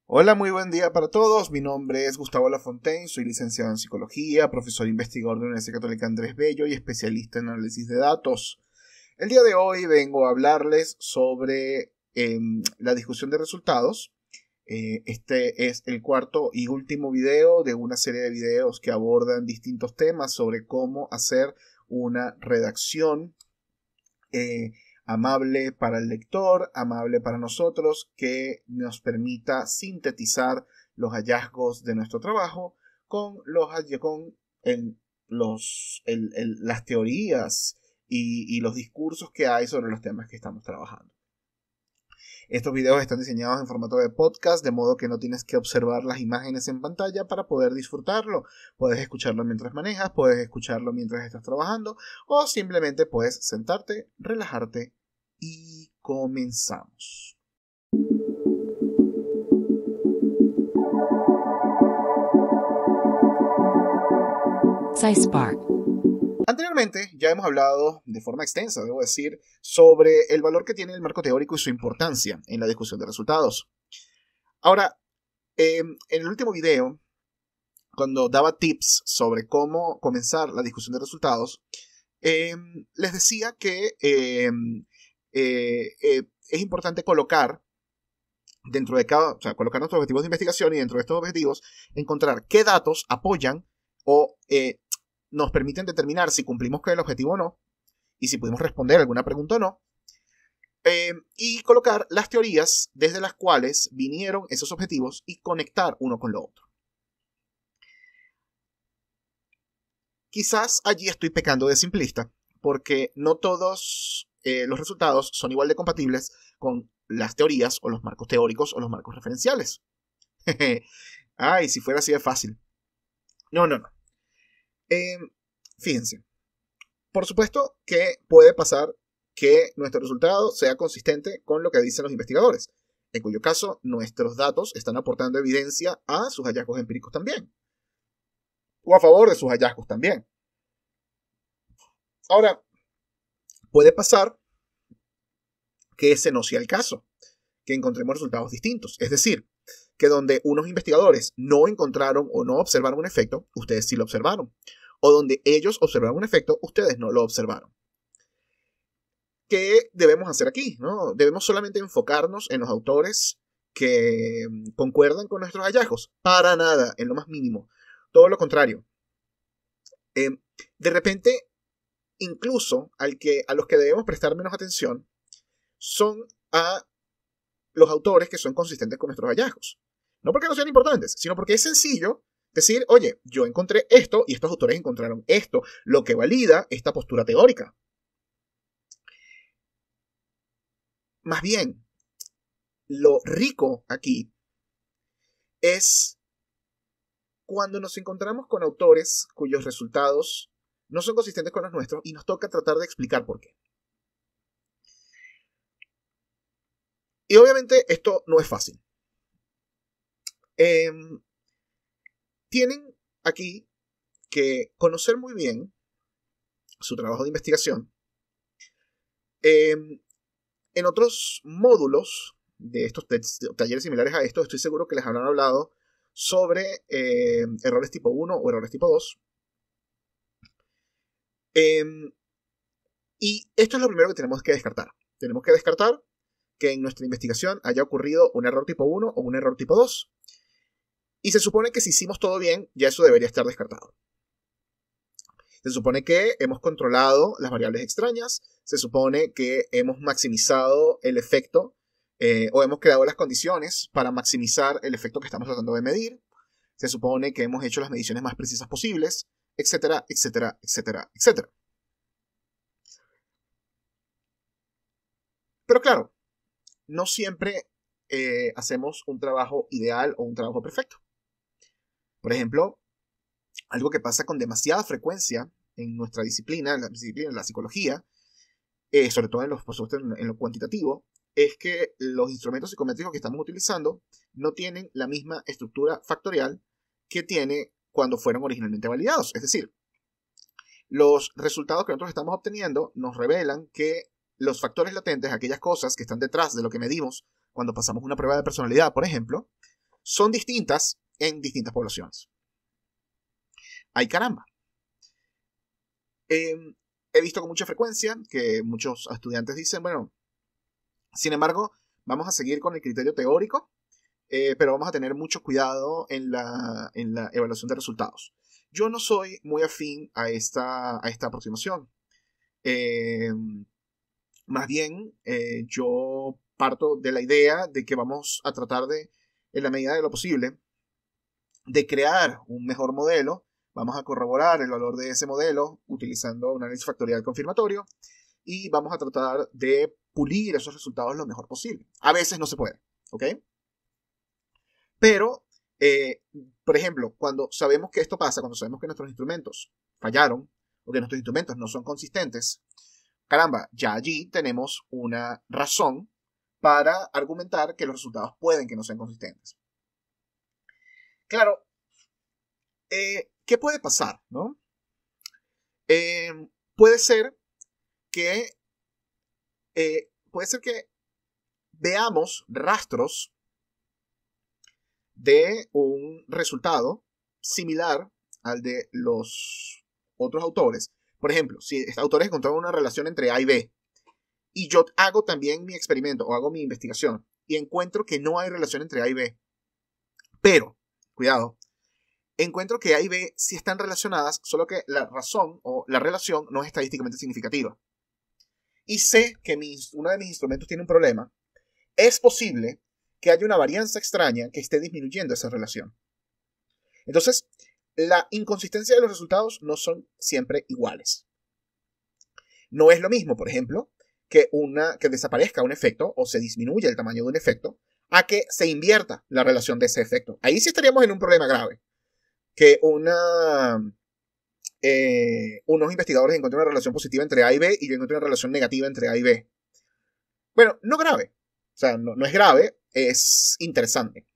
Hola, muy buen día para todos. Mi nombre es Gustavo Lafontaine, soy licenciado en Psicología, profesor investigador de la Universidad Católica Andrés Bello y especialista en análisis de datos. El día de hoy vengo a hablarles sobre la discusión de resultados. Este es el cuarto y último video de una serie de videos que abordan distintos temas sobre cómo hacer una redacción amable para el lector, amable para nosotros, que nos permita sintetizar los hallazgos de nuestro trabajo con las teorías y los discursos que hay sobre los temas que estamos trabajando. Estos videos están diseñados en formato de podcast, de modo que no tienes que observar las imágenes en pantalla para poder disfrutarlo. Puedes escucharlo mientras manejas, puedes escucharlo mientras estás trabajando o simplemente puedes sentarte, relajarte y comenzamos. SciSpark. Anteriormente ya hemos hablado de forma extensa, debo decir, sobre el valor que tiene el marco teórico y su importancia en la discusión de resultados. Ahora, en el último video, cuando daba tips sobre cómo comenzar la discusión de resultados, les decía que es importante colocar dentro de colocar nuestros objetivos de investigación y dentro de estos objetivos, encontrar qué datos apoyan o nos permiten determinar si cumplimos con el objetivo o no, y si pudimos responder alguna pregunta o no, y colocar las teorías desde las cuales vinieron esos objetivos y conectar uno con lo otro. Quizás allí estoy pecando de simplista, porque no todos los resultados son igual de compatibles con las teorías o los marcos teóricos o los marcos referenciales. Ay, si fuera así de fácil. No. Fíjense. Por supuesto que puede pasar que nuestro resultado sea consistente con lo que dicen los investigadores, en cuyo caso nuestros datos están aportando evidencia a sus hallazgos empíricos también, o a favor de sus hallazgos también. Ahora, puede pasar que ese no sea el caso, que encontremos resultados distintos, es decir, que donde unos investigadores no encontraron o no observaron un efecto, ustedes sí lo observaron, o donde ellos observaron un efecto, ustedes no lo observaron. ¿Qué debemos hacer aquí? ¿No? Debemos solamente enfocarnos en los autores que concuerdan con nuestros hallazgos. Para nada, en lo más mínimo. Todo lo contrario. De repente, incluso a los que debemos prestar menos atención son a los autores que son consistentes con nuestros hallazgos. No porque no sean importantes, sino porque es sencillo decir, oye, yo encontré esto y estos autores encontraron esto, lo que valida esta postura teórica. Más bien, lo rico aquí es cuando nos encontramos con autores cuyos resultados no son consistentes con los nuestros y nos toca tratar de explicar por qué. Y obviamente esto no es fácil. Tienen aquí que conocer muy bien su trabajo de investigación. En otros módulos de estos talleres similares a estos, estoy seguro que les habrán hablado sobre errores tipo 1 o errores tipo 2. Y esto es lo primero que tenemos que descartar. Tenemos que descartar que en nuestra investigación haya ocurrido un error tipo 1 o un error tipo 2. Y se supone que si hicimos todo bien, ya eso debería estar descartado. Se supone que hemos controlado las variables extrañas, se supone que hemos maximizado el efecto o hemos creado las condiciones para maximizar el efecto que estamos tratando de medir, se supone que hemos hecho las mediciones más precisas posibles, etcétera, etcétera, etcétera, etcétera. Pero claro, no siempre hacemos un trabajo ideal o un trabajo perfecto. Por ejemplo, algo que pasa con demasiada frecuencia en nuestra disciplina, en la psicología, sobre todo por supuesto en lo cuantitativo, es que los instrumentos psicométricos que estamos utilizando no tienen la misma estructura factorial que tiene cuando fueron originalmente validados. Es decir, los resultados que nosotros estamos obteniendo nos revelan que los factores latentes, aquellas cosas que están detrás de lo que medimos cuando pasamos una prueba de personalidad, por ejemplo, son distintas en distintas poblaciones. ¡Ay, caramba! He visto con mucha frecuencia que muchos estudiantes dicen, bueno, sin embargo, vamos a seguir con el criterio teórico, pero vamos a tener mucho cuidado en la evaluación de resultados. Yo no soy muy afín a esta aproximación. Más bien, yo parto de la idea de que vamos a tratar de, en la medida de lo posible, de crear un mejor modelo. Vamos a corroborar el valor de ese modelo utilizando un análisis factorial confirmatorio y vamos a tratar de pulir esos resultados lo mejor posible. A veces no se puede, ¿ok? Pero, por ejemplo, cuando sabemos que esto pasa, cuando sabemos que nuestros instrumentos fallaron o que nuestros instrumentos no son consistentes, caramba, ya allí tenemos una razón para argumentar que los resultados pueden que no sean consistentes. Claro, ¿qué puede pasar, no? Puede ser que veamos rastros de un resultado similar al de los otros autores. Por ejemplo, si autores encontraron una relación entre A y B, y yo hago también mi experimento o hago mi investigación y encuentro que no hay relación entre A y B, pero, cuidado, encuentro que A y B sí están relacionadas, solo que la razón o la relación no es estadísticamente significativa. Y sé que uno de mis instrumentos tiene un problema, es posible que haya una varianza extraña que esté disminuyendo esa relación. Entonces, la inconsistencia de los resultados no son siempre iguales. No es lo mismo, por ejemplo, que desaparezca un efecto o se disminuya el tamaño de un efecto a que se invierta la relación de ese efecto. Ahí sí estaríamos en un problema grave. Que unos investigadores encuentren una relación positiva entre A y B y yo encuentro una relación negativa entre A y B. Bueno, no grave. O sea, no es grave, es interesante.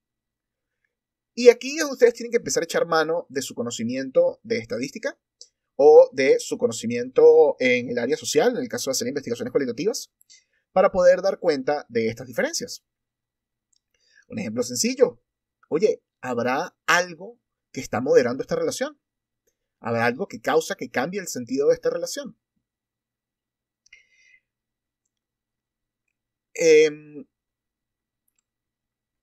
Y aquí es donde ustedes tienen que empezar a echar mano de su conocimiento de estadística o de su conocimiento en el área social, en el caso de hacer investigaciones cualitativas, para poder dar cuenta de estas diferencias. Un ejemplo sencillo. Oye, ¿habrá algo que está moderando esta relación? ¿Habrá algo que causa que cambie el sentido de esta relación?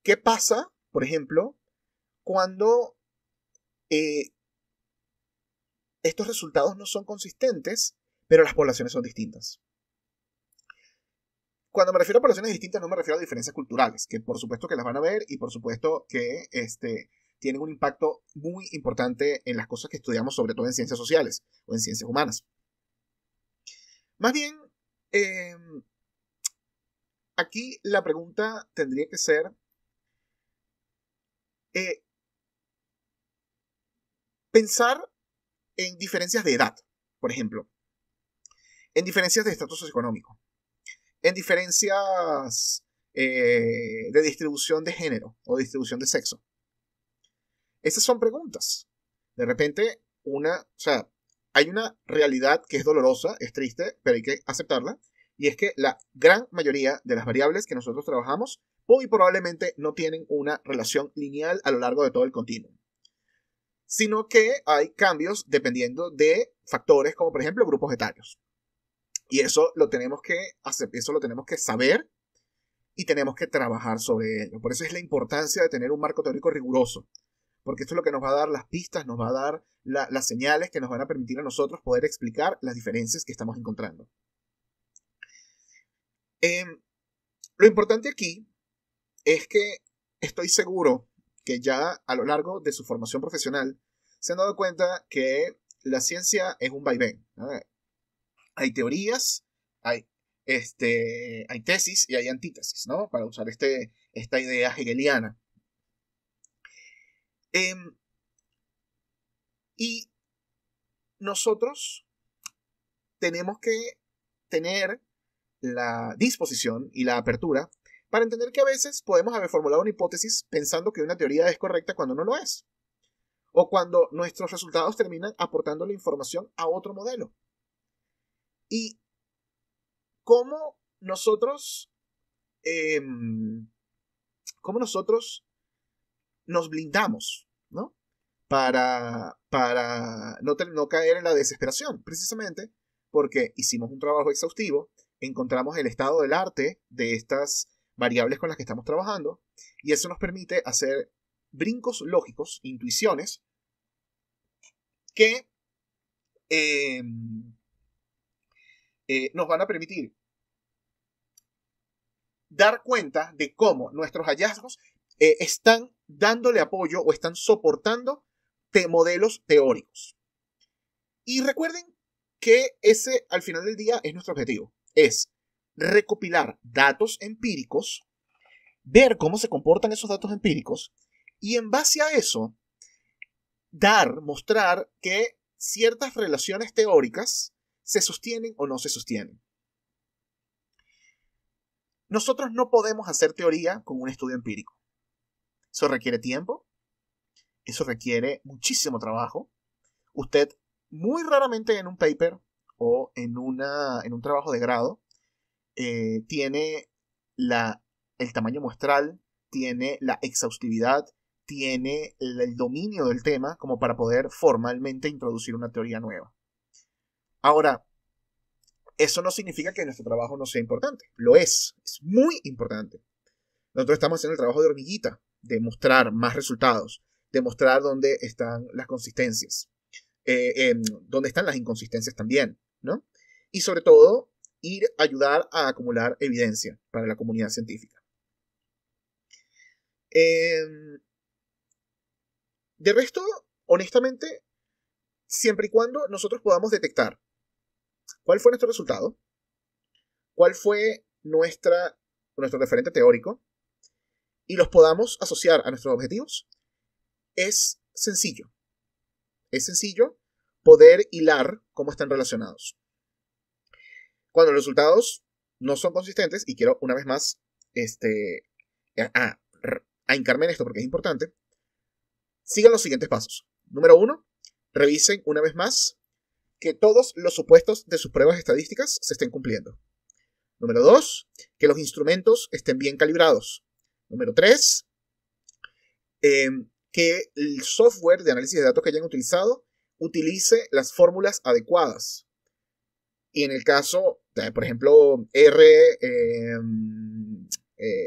¿Qué pasa, por ejemplo, cuando estos resultados no son consistentes, pero las poblaciones son distintas? Cuando me refiero a poblaciones distintas no me refiero a diferencias culturales, que por supuesto que las van a ver y por supuesto que tienen un impacto muy importante en las cosas que estudiamos, sobre todo en ciencias sociales o en ciencias humanas. Más bien, aquí la pregunta tendría que ser, pensar en diferencias de edad, por ejemplo, en diferencias de estatus socioeconómico, en diferencias de distribución de género o distribución de sexo. Esas son preguntas. De repente, hay una realidad que es dolorosa, es triste, pero hay que aceptarla, y es que la gran mayoría de las variables que nosotros trabajamos muy probablemente no tienen una relación lineal a lo largo de todo el continuum, sino que hay cambios dependiendo de factores como por ejemplo grupos etarios. Y eso lo tenemos que hacer, eso lo tenemos que saber y tenemos que trabajar sobre ello. Por eso es la importancia de tener un marco teórico riguroso, porque esto es lo que nos va a dar las pistas, nos va a dar las señales que nos van a permitir a nosotros poder explicar las diferencias que estamos encontrando. Lo importante aquí es que estoy seguro que ya a lo largo de su formación profesional se han dado cuenta que la ciencia es un vaivén. Hay teorías, hay tesis y hay antítesis, ¿no? Para usar esta idea hegeliana. Y nosotros tenemos que tener la disposición y la apertura para entender que a veces podemos haber formulado una hipótesis pensando que una teoría es correcta cuando no lo es. O cuando nuestros resultados terminan aportando la información a otro modelo. Y cómo nosotros nos blindamos, ¿no? Para no caer en la desesperación, precisamente porque hicimos un trabajo exhaustivo, encontramos el estado del arte de estas variables con las que estamos trabajando, y eso nos permite hacer brincos lógicos, intuiciones, que nos van a permitir dar cuenta de cómo nuestros hallazgos están dándole apoyo o están soportando modelos teóricos. Y recuerden que ese, al final del día, es nuestro objetivo. Es recopilar datos empíricos, ver cómo se comportan esos datos empíricos, y en base a eso, mostrar que ciertas relaciones teóricas se sostienen o no se sostienen. Nosotros no podemos hacer teoría con un estudio empírico. Eso requiere tiempo, eso requiere muchísimo trabajo. Usted muy raramente en un paper o en un trabajo de grado tiene el tamaño muestral, tiene la exhaustividad, tiene el dominio del tema como para poder formalmente introducir una teoría nueva. Ahora, eso no significa que nuestro trabajo no sea importante. Lo es muy importante. Nosotros estamos haciendo el trabajo de hormiguita, de mostrar más resultados, de mostrar dónde están las consistencias, dónde están las inconsistencias también, ¿no? Y sobre todo, ayudar a acumular evidencia para la comunidad científica. De resto, honestamente, siempre y cuando nosotros podamos detectar cuál fue nuestro resultado, cuál fue nuestro referente teórico, y los podamos asociar a nuestros objetivos, es sencillo. Es sencillo poder hilar cómo están relacionados. Cuando los resultados no son consistentes, y quiero una vez más a hincarme en esto porque es importante, sigan los siguientes pasos. Número 1, revisen una vez más que todos los supuestos de sus pruebas estadísticas se estén cumpliendo. Número 2, que los instrumentos estén bien calibrados. Número 3, que el software de análisis de datos que hayan utilizado utilice las fórmulas adecuadas. Y en el caso, por ejemplo,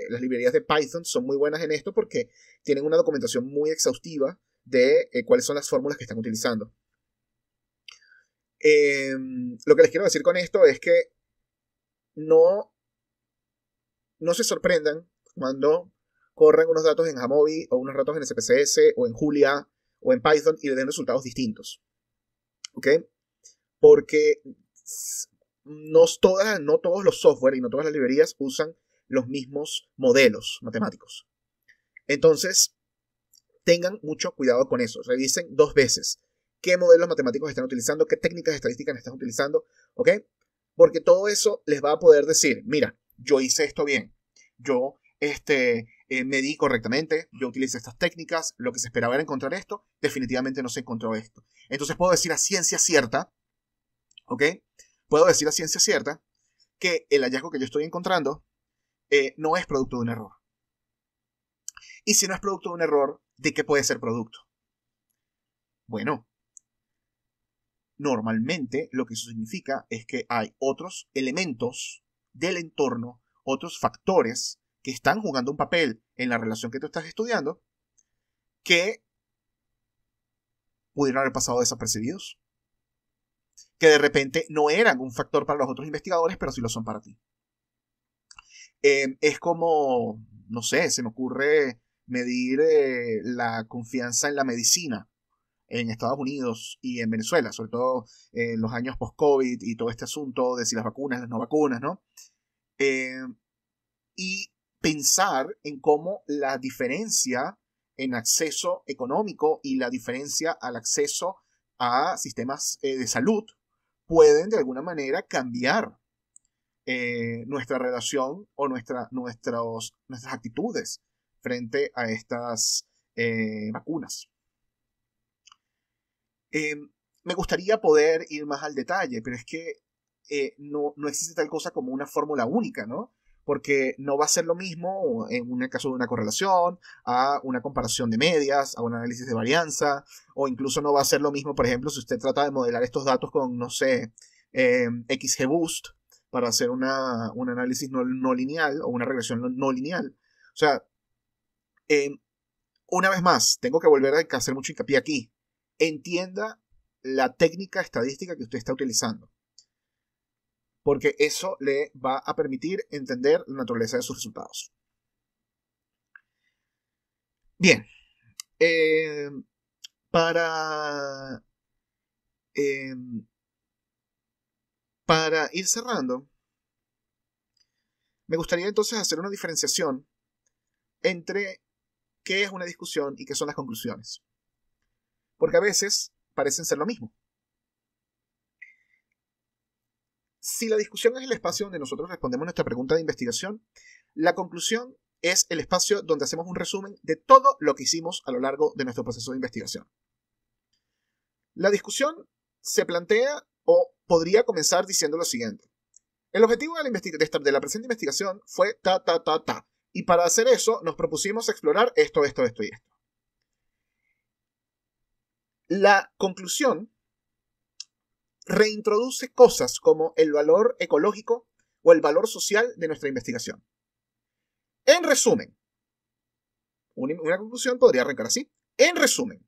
las librerías de Python son muy buenas en esto porque tienen una documentación muy exhaustiva de cuáles son las fórmulas que están utilizando. Lo que les quiero decir con esto es que no se sorprendan cuando corran unos datos en Jamovi o unos datos en SPSS o en Julia o en Python y le den resultados distintos. ¿Ok? Porque no todos los software y no todas las librerías usan los mismos modelos matemáticos. Entonces, tengan mucho cuidado con eso. Revisen 2 veces qué modelos matemáticos están utilizando, qué técnicas estadísticas están utilizando, ¿ok? Porque todo eso les va a poder decir, mira, yo hice esto bien, yo medí correctamente, yo utilicé estas técnicas, lo que se esperaba era encontrar esto, definitivamente no se encontró esto. Entonces puedo decir a ciencia cierta, ¿ok? Puedo decir a ciencia cierta que el hallazgo que yo estoy encontrando no es producto de un error. Y si no es producto de un error, ¿de qué puede ser producto? Bueno, normalmente lo que eso significa es que hay otros elementos del entorno, otros factores que están jugando un papel en la relación que tú estás estudiando que pudieron haber pasado desapercibidos. Que de repente no eran un factor para los otros investigadores, pero sí lo son para ti. Es como, no sé, se me ocurre medir la confianza en la medicina en Estados Unidos y en Venezuela, sobre todo en los años post-COVID y todo este asunto de si las vacunas, las no vacunas, ¿no? Y pensar en cómo la diferencia en acceso económico y la diferencia al acceso a sistemas de salud pueden de alguna manera cambiar nuestra relación o nuestras actitudes frente a estas vacunas. Me gustaría poder ir más al detalle, pero es que no existe tal cosa como una fórmula única, ¿no? porque no va a ser lo mismo en un caso de una correlación, a una comparación de medias, a un análisis de varianza, o incluso no va a ser lo mismo, por ejemplo, si usted trata de modelar estos datos con, no sé, XGBoost para hacer un análisis no lineal o una regresión no lineal. O sea, una vez más, tengo que volver a hacer mucho hincapié aquí. Entienda la técnica estadística que usted está utilizando, porque eso le va a permitir entender la naturaleza de sus resultados. Bien, para ir cerrando, me gustaría entonces hacer una diferenciación entre qué es una discusión y qué son las conclusiones, porque a veces parecen ser lo mismo. Si la discusión es el espacio donde nosotros respondemos nuestra pregunta de investigación, la conclusión es el espacio donde hacemos un resumen de todo lo que hicimos a lo largo de nuestro proceso de investigación. La discusión se plantea o podría comenzar diciendo lo siguiente. El objetivo de la presente investigación fue ta. Y para hacer eso nos propusimos explorar esto y esto. La conclusión reintroduce cosas como el valor ecológico o el valor social de nuestra investigación. En resumen, una conclusión podría arrancar así. En resumen,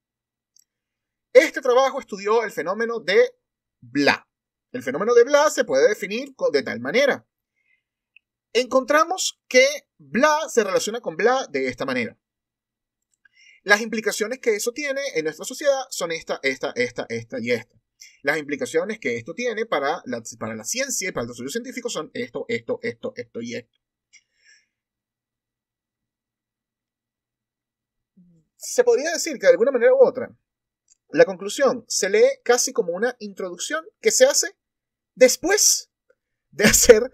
este trabajo estudió el fenómeno de bla. El fenómeno de bla se puede definir de tal manera. Encontramos que bla se relaciona con bla de esta manera. Las implicaciones que eso tiene en nuestra sociedad son esta y esta. Las implicaciones que esto tiene para la ciencia y para el desarrollo científico son esto y esto. Se podría decir que de alguna manera u otra, la conclusión se lee casi como una introducción que se hace después de hacer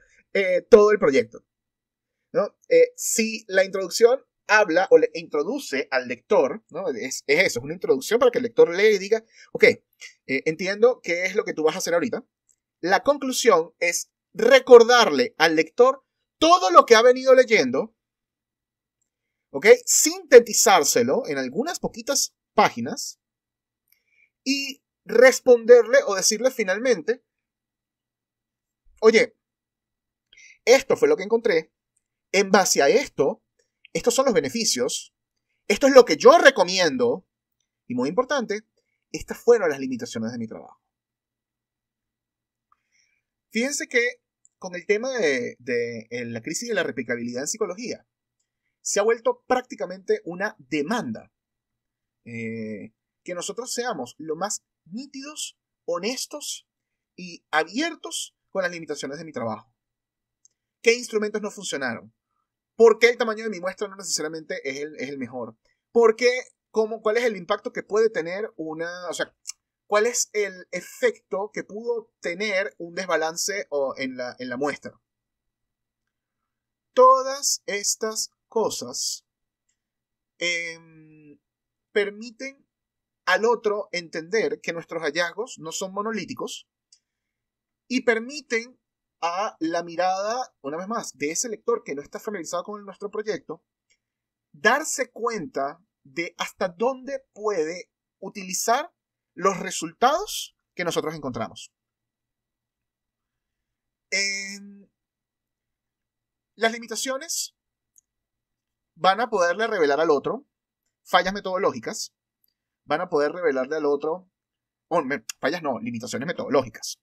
todo el proyecto, ¿no? Si la introducción habla o le introduce al lector, ¿no? Es eso, es una introducción para que el lector lea y diga, ok, entiendo qué es lo que tú vas a hacer ahorita. La conclusión es recordarle al lector todo lo que ha venido leyendo, ok, sintetizárselo en algunas poquitas páginas y responderle o decirle finalmente, oye, esto fue lo que encontré, en base a esto, estos son los beneficios, esto es lo que yo recomiendo, y muy importante, estas fueron las limitaciones de mi trabajo. Fíjense que con el tema de la crisis de la replicabilidad en psicología, se ha vuelto prácticamente una demanda que nosotros seamos lo más nítidos, honestos y abiertos con las limitaciones de mi trabajo. ¿Qué instrumentos no funcionaron? ¿Por qué el tamaño de mi muestra no necesariamente es el mejor? ¿Por qué? ¿Cuál es el impacto que puede tener cuál es el efecto que pudo tener un desbalance en la muestra? Todas estas cosas permiten al otro entender que nuestros hallazgos no son monolíticos y permiten a la mirada, una vez más, de ese lector que no está familiarizado con nuestro proyecto, darse cuenta de hasta dónde puede utilizar los resultados que nosotros encontramos. Las limitaciones van a poderle revelar al otro fallas metodológicas, van a poder revelarle al otro, limitaciones metodológicas.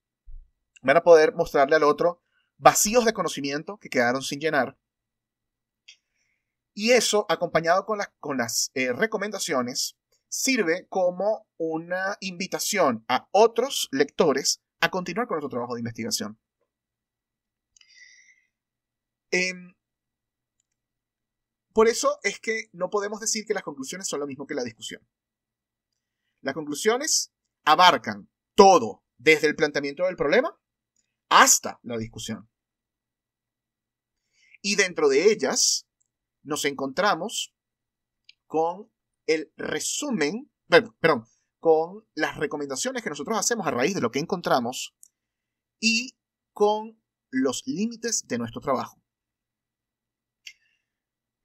Van a poder mostrarle al otro vacíos de conocimiento que quedaron sin llenar. Y eso, acompañado con las recomendaciones, sirve como una invitación a otros lectores a continuar con nuestro trabajo de investigación. Por eso es que no podemos decir que las conclusiones son lo mismo que la discusión. Las conclusiones abarcan todo, desde el planteamiento del problema hasta la discusión. Y dentro de ellas nos encontramos con el resumen, con las recomendaciones que nosotros hacemos a raíz de lo que encontramos y con los límites de nuestro trabajo.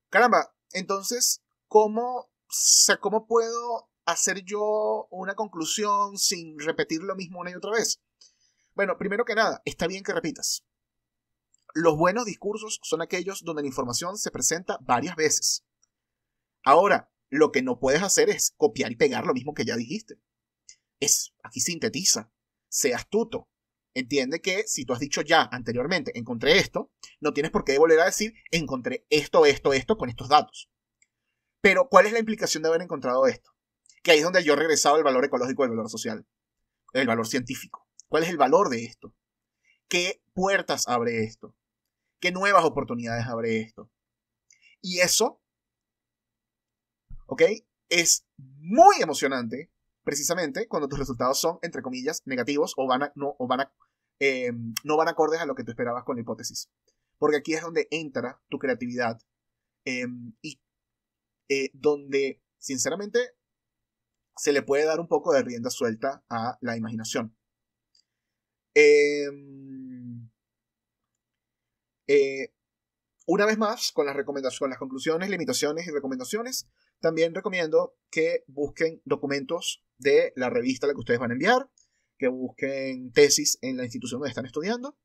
Caramba, entonces, ¿cómo puedo hacer yo una conclusión sin repetir lo mismo una y otra vez? Bueno, primero que nada, está bien que repitas. Los buenos discursos son aquellos donde la información se presenta varias veces. Ahora, lo que no puedes hacer es copiar y pegar lo mismo que ya dijiste. Aquí sintetiza, sé astuto. Entiende que si tú has dicho ya anteriormente, encontré esto, no tienes por qué volver a decir, encontré esto con estos datos. Pero, ¿cuál es la implicación de haber encontrado esto? Que ahí es donde yo he regresado al valor ecológico, el valor social, el valor científico. ¿Cuál es el valor de esto? ¿Qué puertas abre esto? ¿Qué nuevas oportunidades abre esto? Y eso, ¿ok? Es muy emocionante, precisamente, cuando tus resultados son, entre comillas, negativos o no van acordes a lo que tú esperabas con la hipótesis. Porque aquí es donde entra tu creatividad y donde, sinceramente, se le puede dar un poco de rienda suelta a la imaginación. Una vez más, con las conclusiones, limitaciones y recomendaciones, también recomiendo que busquen documentos de la revista a la que ustedes van a enviar, que busquen tesis en la institución donde están estudiando,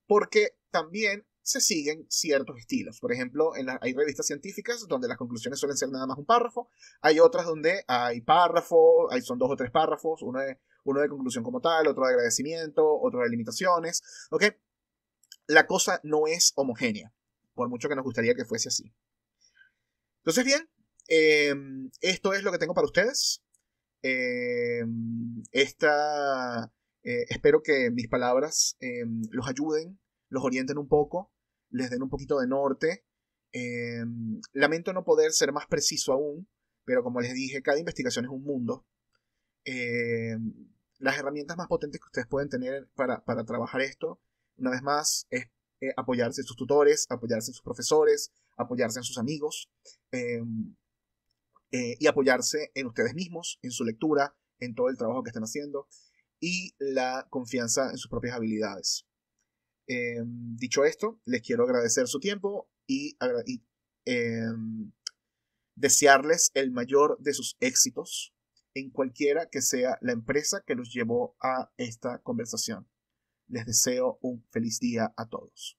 porque también se siguen ciertos estilos. Por ejemplo, hay revistas científicas donde las conclusiones suelen ser nada más un párrafo, hay otras donde hay párrafos, son 2 o 3 párrafos, uno de conclusión como tal, otro de agradecimiento, otro de limitaciones, ¿ok? La cosa no es homogénea, por mucho que nos gustaría que fuese así. Entonces, bien, esto es lo que tengo para ustedes. Espero que mis palabras los ayuden, los orienten un poco, les den un poquito de norte. Lamento no poder ser más preciso aún, pero como les dije, cada investigación es un mundo. Las herramientas más potentes que ustedes pueden tener para trabajar esto, una vez más, es apoyarse en sus tutores, apoyarse en sus profesores, apoyarse en sus amigos y apoyarse en ustedes mismos, en su lectura, en todo el trabajo que están haciendo y la confianza en sus propias habilidades. Dicho esto, les quiero agradecer su tiempo y desearles el mayor de sus éxitos en cualquiera que sea la empresa que los llevó a esta conversación. Les deseo un feliz día a todos.